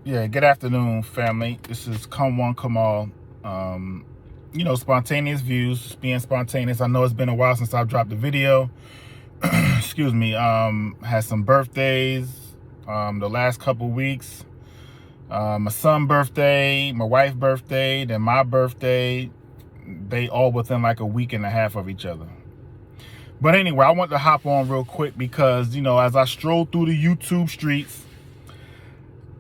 Yeah, good afternoon, family. This is Come One, Come All. Spontaneous views, just being spontaneous. I know it's been a while since I've dropped a video. Excuse me. Had some birthdays the last couple weeks. My son's birthday, my wife's birthday, then my birthday. They all within like a week and a half of each other. But anyway, I want to hop on real quick because, as I stroll through the YouTube streets,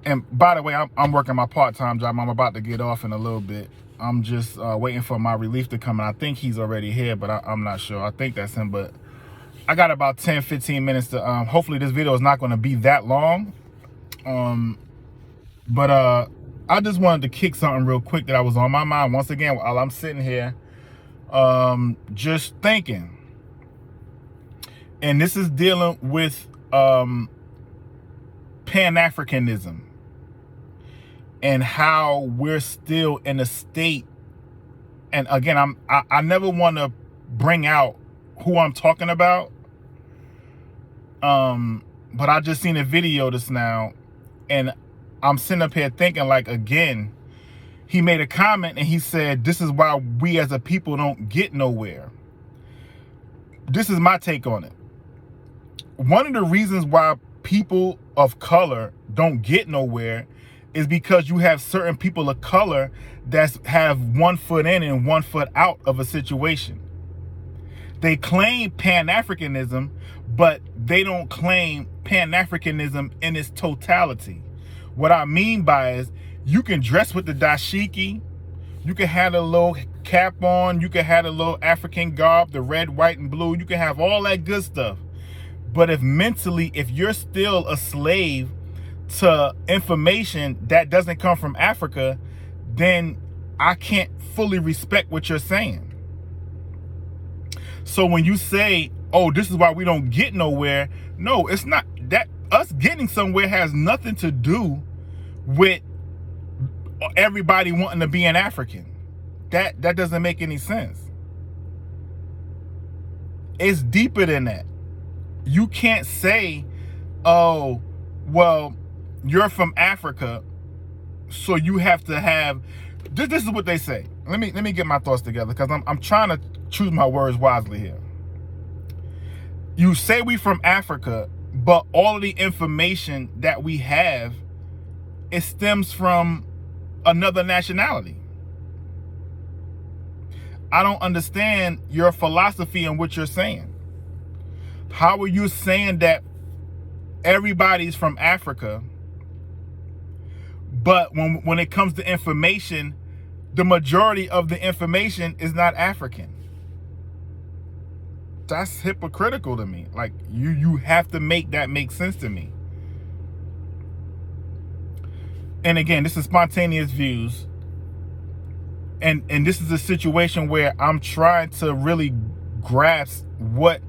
and by the way, I'm working my part-time job. I'm about to get off in a little bit. I'm just waiting for my relief to come in. I think he's already here, but I'm not sure. I think that's him, but I got about 10, 15 minutes to, hopefully this video is not going to be that long. But I just wanted to kick something real quick that was on my mind once again while I'm sitting here just thinking. And this is dealing with Pan-Africanism and how we're still in a state. And again, I never want to bring out who I'm talking about. But I just seen a video just now, and I'm sitting up here thinking, like, again, he made a comment and he said, this is why we as a people don't get nowhere. This is my take on it. One of the reasons why people of color don't get nowhere is because you have certain people of color that have 1 foot in and 1 foot out of a situation. They claim Pan-Africanism, but they don't claim Pan-Africanism in its totality. What I mean by is, you can dress with the dashiki, you can have a little cap on, you can have a little African garb, the red, white, and blue, you can have all that good stuff. But if you're still a slave to information that doesn't come from Africa, then I can't fully respect what you're saying. So when you say, oh, this is why we don't get nowhere, no, it's not. That us getting somewhere has nothing to do with everybody wanting to be an African. That doesn't make any sense. It's deeper than that. You can't say, oh, well, you're from Africa, so you have to have this is what they say. Let me get my thoughts together, because I'm trying to choose my words wisely here. You say we from Africa, but all of the information that we have, it stems from another nationality. I don't understand your philosophy and what you're saying. How are you saying that everybody's from Africa, but when it comes to information, the majority of the information is not African? That's hypocritical to me. Like, you have to make that make sense to me. And again, this is spontaneous views. And this is a situation where I'm trying to really grasp what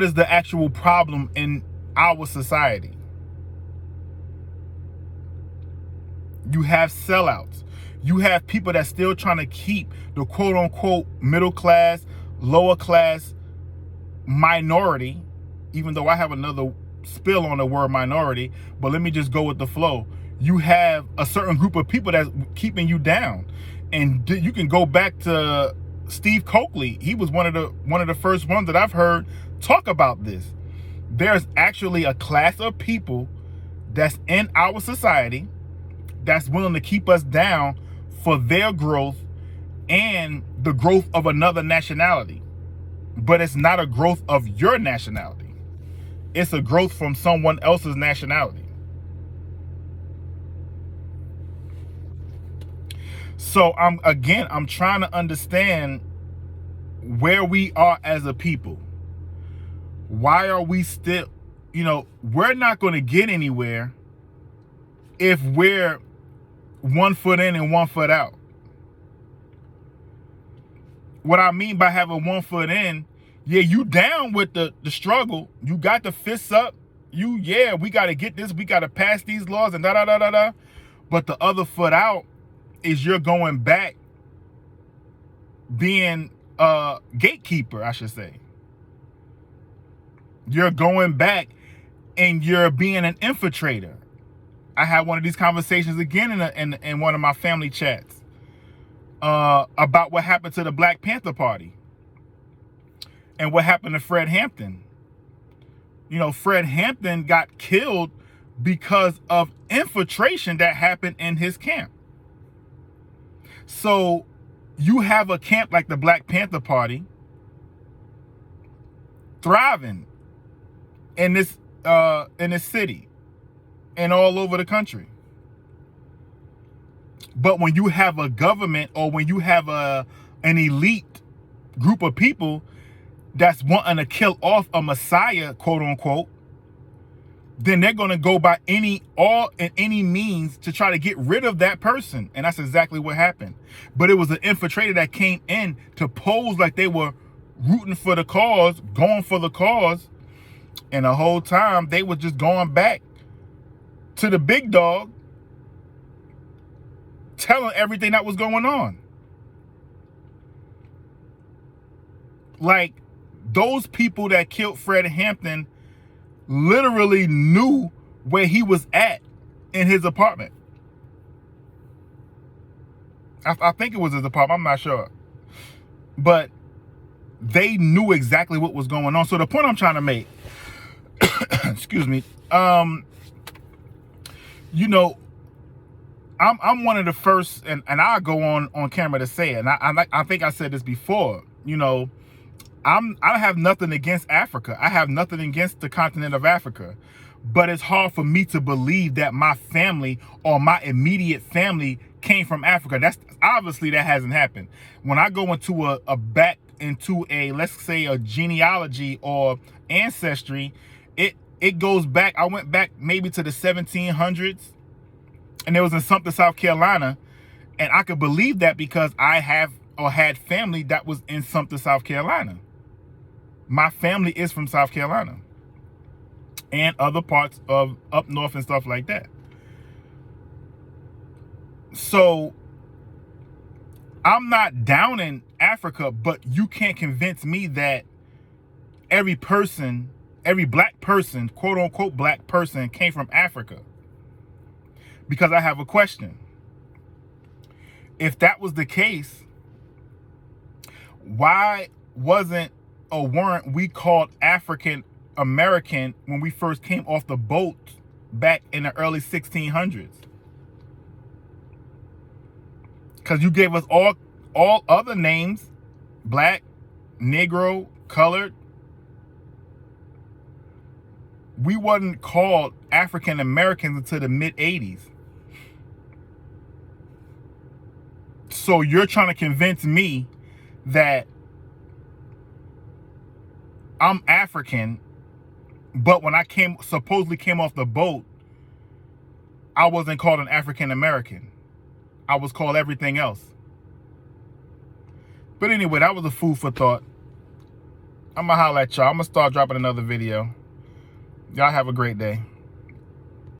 is the actual problem in our society. You have sellouts. You have people that still trying to keep the quote-unquote middle class, lower class minority, even though I have another spill on the word minority, but let me just go with the flow. You have a certain group of people that's keeping you down. And you can go back to Steve Coakley. He was one of the first ones that I've heard talk about this. There's actually a class of people that's in our society that's willing to keep us down for their growth and the growth of another nationality. But it's not a growth of your nationality. It's a growth from someone else's nationality. So I'm trying to understand where we are as a people. Why are we still, we're not going to get anywhere if we're 1 foot in and 1 foot out. What I mean by having 1 foot in, yeah, you down with the struggle. You got the fists up. We got to get this. We got to pass these laws and da-da-da-da-da. But the other foot out is you're going back being a gatekeeper, I should say. You're going back and you're being an infiltrator. I had one of these conversations again in one of my family chats about what happened to the Black Panther Party and what happened to Fred Hampton. You know, Fred Hampton got killed because of infiltration that happened in his camp. So you have a camp like the Black Panther Party thriving in this city and all over the country. But when you have a government, or when you have an elite group of people that's wanting to kill off a messiah, quote unquote, then they're going to go by any means to try to get rid of that person. And that's exactly what happened. But it was an infiltrator that came in to pose like they were rooting for the cause, going for the cause. And the whole time they were just going back to the big dog, telling everything that was going on. Like, those people that killed Fred Hampton literally knew where he was at in his apartment. I think it was his apartment, I'm not sure. But they knew exactly what was going on. So the point I'm trying to make, excuse me, you know, I'm one of the first, and I'll go on camera to say it, and I think I said this before, you know, I have nothing against Africa. I have nothing against the continent of Africa. But it's hard for me to believe that my family or my immediate family came from Africa. That's obviously, that hasn't happened. When I go into a let's say a genealogy or ancestry, it goes back. I went back maybe to the 1700s, and it was in Sumter, South Carolina, and I could believe that because I have or had family that was in Sumter, South Carolina. My family is from South Carolina and other parts of up north and stuff like that. So I'm not downing Africa, but you can't convince me that every black person, quote unquote black person, came from Africa. Because I have a question. If that was the case, why wasn't or weren't we called African American when we first came off the boat back in the early 1600s? Because you gave us all other names: black, Negro, colored. We wasn't called African Americans until the mid-80s. So you're trying to convince me that I'm African, but when I supposedly came off the boat, I wasn't called an African American. I was called everything else. But anyway, that was a food for thought. I'm gonna holler at y'all. I'm gonna start dropping another video. Y'all have a great day.